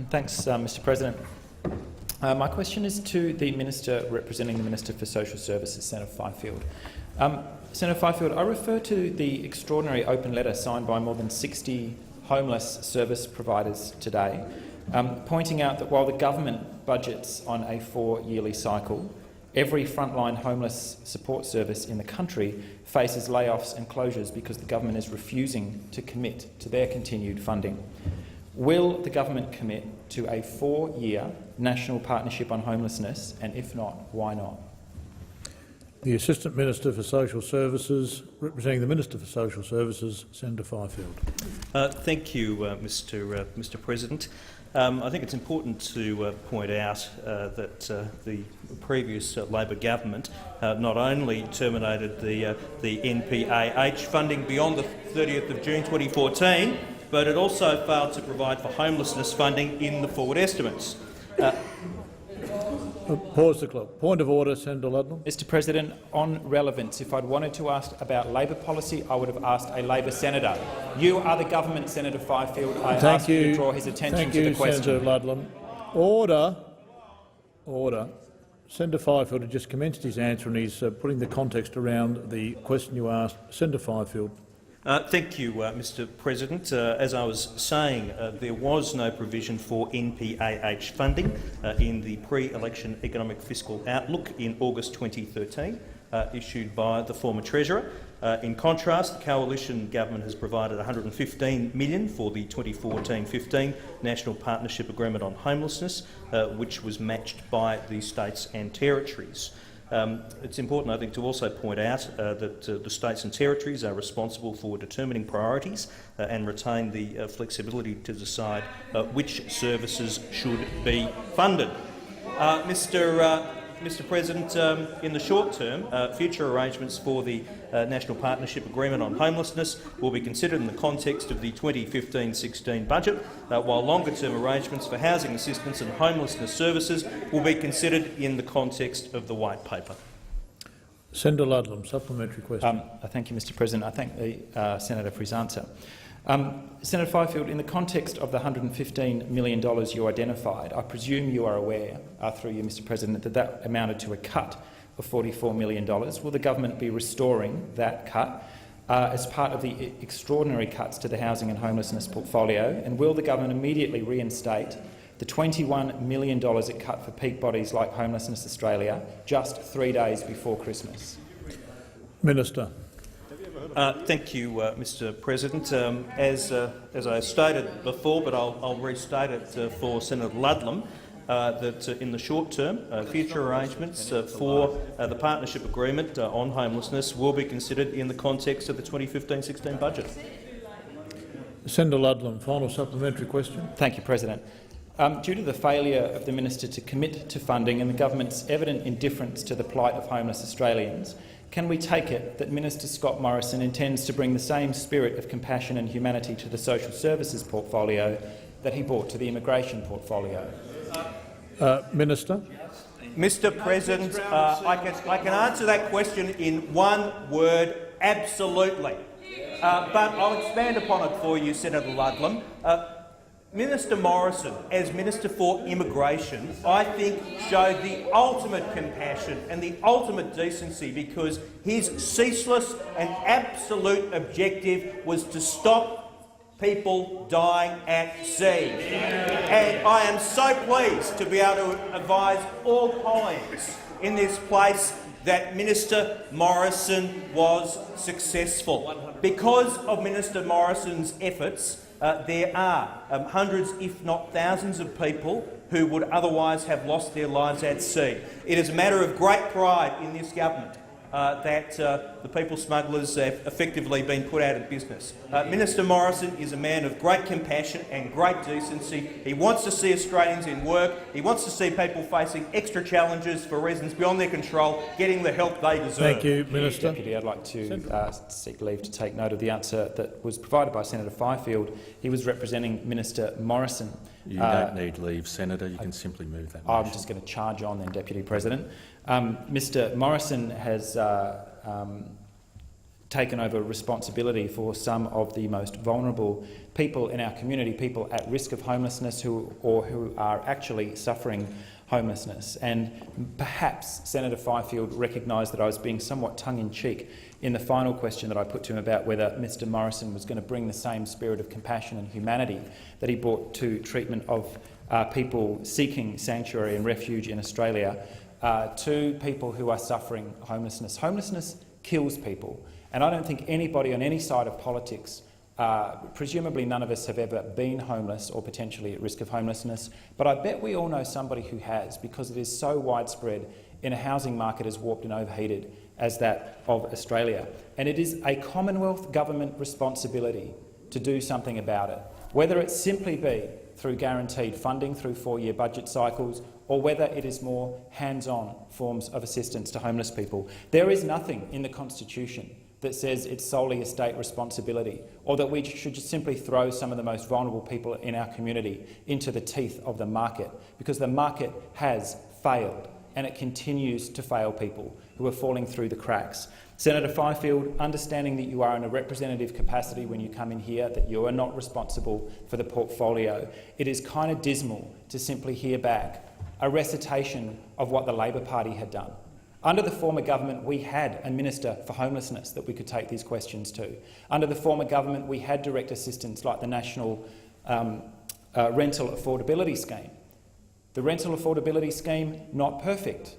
Thanks, Mr President. My question is to the Minister representing the Minister for Social Services, Senator Fifield. Senator Fifield, I refer to the extraordinary open letter signed by more than 60 homeless service providers today, pointing out that while the government budgets on a 4-yearly cycle, every frontline homeless support service in the country faces layoffs and closures because the government is refusing to commit to their continued funding. Will the government commit to a 4-year national partnership on homelessness, and if not, why not? The Assistant Minister for Social Services, representing the Minister for Social Services, Senator Fifield. Thank you, Mr President. I think it's important to point out that the previous Labor government not only terminated the NPAH funding beyond the 30th of June 2014, but it also failed to provide for homelessness funding in the forward estimates. Pause the clock. Point of order, Senator Ludlam. Mr President, on relevance, if I'd wanted to ask about Labor policy, I would have asked a Labor senator. You are the government, Senator Fifield. I ask you to draw his attention to the question. Senator Ludlam. Order. Order. Senator Fifield had just commenced his answer and he's putting the context around the question you asked. Senator Fifield. Thank you, Mr President. As I was saying, there was no provision for NPAH funding in the pre-election economic fiscal outlook in August 2013, issued by the former Treasurer. In contrast, the coalition government has provided $115 million for the 2014-15 National Partnership Agreement on Homelessness, which was matched by the states and territories. It's important, I think, to also point out that the states and territories are responsible for determining priorities and retain the flexibility to decide which services should be funded. Mr President, in the short term, future arrangements for the National Partnership Agreement on Homelessness will be considered in the context of the 2015-16 budget, while longer-term arrangements for housing assistance and homelessness services will be considered in the context of the White Paper. Senator Ludlam, supplementary question. Thank you, Mr President. I thank the Senator for his answer. Senator Fifield, in the context of the $115 million you identified, I presume you are aware, through you, Mr President, that that amounted to a cut of $44 million. Will the government be restoring that cut as part of the extraordinary cuts to the housing and homelessness portfolio? And will the government immediately reinstate the $21 million it cut for peak bodies like Homelessness Australia just 3 days before Christmas? Minister. Thank you, Mr President. As I stated before, but I'll restate it for Senator Ludlam, that in the short term, future arrangements for the partnership agreement on homelessness will be considered in the context of the 2015-16 budget. Senator Ludlam, final supplementary question. Thank you, President. Due to the failure of the minister to commit to funding and the government's evident indifference to the plight of homeless Australians, can we take it that Minister Scott Morrison intends to bring the same spirit of compassion and humanity to the social services portfolio that he brought to the immigration portfolio? Minister. Mr President, I can answer that question in one word: absolutely. But I'll expand upon it for you, Senator Ludlam. Minister Morrison, as Minister for Immigration, I think showed the ultimate compassion and the ultimate decency, because his ceaseless and absolute objective was to stop people dying at sea. And I am so pleased to be able to advise all colleagues in this place that Minister Morrison was successful. Because of Minister Morrison's efforts, there are hundreds, if not thousands, of people who would otherwise have lost their lives at sea. It is a matter of great pride in this government that the people smugglers have effectively been put out of business. Minister Morrison is a man of great compassion and great decency. He wants to see Australians in work. He wants to see people facing extra challenges for reasons beyond their control getting the help they deserve. Thank you, Minister. Deputy, I'd like to seek leave to take note of the answer that was provided by Senator Fifield. He was representing Minister Morrison. You don't need leave, Senator. You can simply move that motion. I'm just going to charge on then, Deputy President. Mr Morrison has taken over responsibility for some of the most vulnerable people in our community, people at risk of homelessness who are actually suffering homelessness. And perhaps Senator Fifield recognised that I was being somewhat tongue-in-cheek in the final question that I put to him about whether Mr Morrison was going to bring the same spirit of compassion and humanity that he brought to treatment of people seeking sanctuary and refuge in Australia to people who are suffering homelessness. Homelessness kills people, and I don't think anybody on any side of politics, presumably none of us have ever been homeless or potentially at risk of homelessness, but I bet we all know somebody who has, because it is so widespread in a housing market as warped and overheated as that of Australia. And it is a Commonwealth government responsibility to do something about it, whether it simply be through guaranteed funding through 4-year budget cycles, or whether it is more hands-on forms of assistance to homeless people. There is nothing in the Constitution that says it's solely a state responsibility, or that we should just simply throw some of the most vulnerable people in our community into the teeth of the market, because the market has failed and it continues to fail people who are falling through the cracks. Senator Fifield, understanding that you are in a representative capacity when you come in here, that you are not responsible for the portfolio, it is kind of dismal to simply hear back a recitation of what the Labor Party had done. Under the former government, we had a Minister for Homelessness that we could take these questions to. Under the former government, we had direct assistance like the National Rental Affordability Scheme. The Rental Affordability Scheme, not perfect,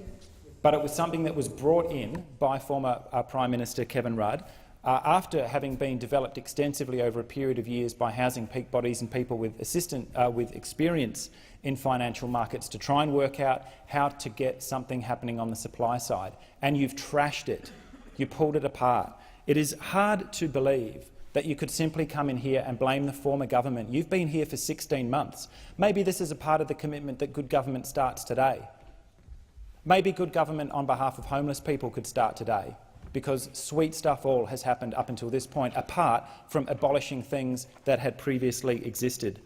but it was something that was brought in by former Prime Minister Kevin Rudd after having been developed extensively over a period of years by housing peak bodies and people with experience in financial markets to try and work out how to get something happening on the supply side. And you've trashed it. You pulled it apart. It is hard to believe that you could simply come in here and blame the former government. You've been here for 16 months. Maybe this is a part of the commitment that good government starts today. Maybe good government on behalf of homeless people could start today, because sweet stuff all has happened up until this point, apart from abolishing things that had previously existed.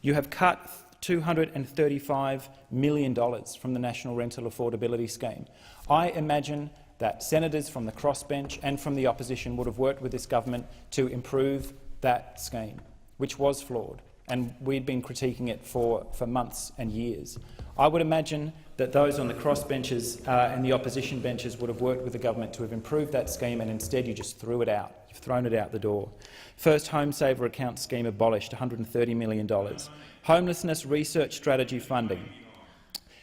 You have cut $235 million from the National Rental Affordability Scheme. I imagine that senators from the crossbench and from the opposition would have worked with this government to improve that scheme, which was flawed, and we'd been critiquing it for months and years. I would imagine that those on the crossbenches and the opposition benches would have worked with the government to have improved that scheme, and instead you just threw it out. You've thrown it out the door. First Home Saver account scheme abolished, $130 million. Homelessness research strategy funding.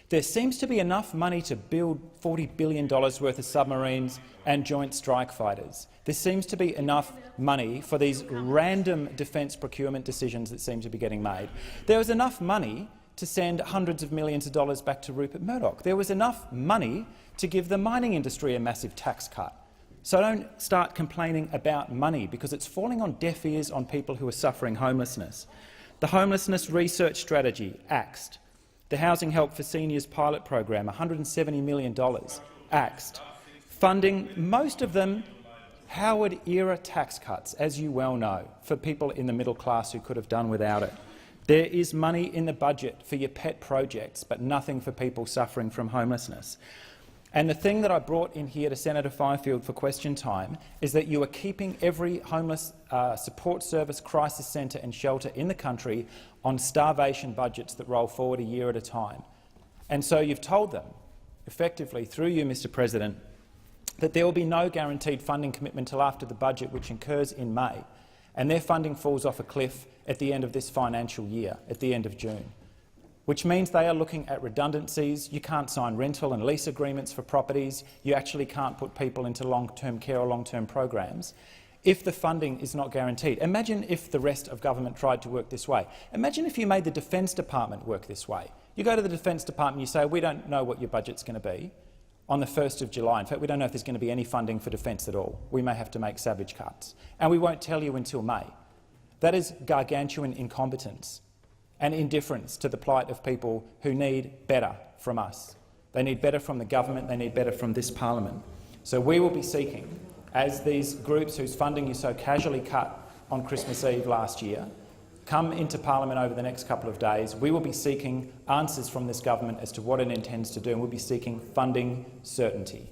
There seems to be enough money to build $40 billion worth of submarines and joint strike fighters. There seems to be enough money for these random defence procurement decisions that seem to be getting made. There was enough money to send hundreds of millions of dollars back to Rupert Murdoch. There was enough money to give the mining industry a massive tax cut. So don't start complaining about money, because it's falling on deaf ears on people who are suffering homelessness. The Homelessness Research Strategy, axed. The Housing Help for Seniors pilot program, $170 million, axed. Funding, most of them Howard-era tax cuts, as you well know, for people in the middle class who could have done without it. There is money in the budget for your pet projects, but nothing for people suffering from homelessness. And the thing that I brought in here to Senator Fifield for question time is that you are keeping every homeless support service, crisis centre and shelter in the country on starvation budgets that roll forward a year at a time. And so you've told them, effectively through you, Mr President, that there will be no guaranteed funding commitment until after the budget, which incurs in May, and their funding falls off a cliff at the end of this financial year, at the end of June, which means they are looking at redundancies. You can't sign rental and lease agreements for properties. You actually can't put people into long-term care or long-term programs if the funding is not guaranteed. Imagine if the rest of government tried to work this way. Imagine if you made the Defence Department work this way. You go to the Defence Department and you say, we don't know what your budget's going to be on the 1st of July. In fact, we don't know if there's going to be any funding for defence at all. We may have to make savage cuts. And we won't tell you until May. That is gargantuan incompetence and indifference to the plight of people who need better from us. They need better from the government, they need better from this parliament. So we will be seeking, as these groups whose funding you so casually cut on Christmas Eve last year come into parliament over the next couple of days, we will be seeking answers from this government as to what it intends to do, and we'll be seeking funding certainty.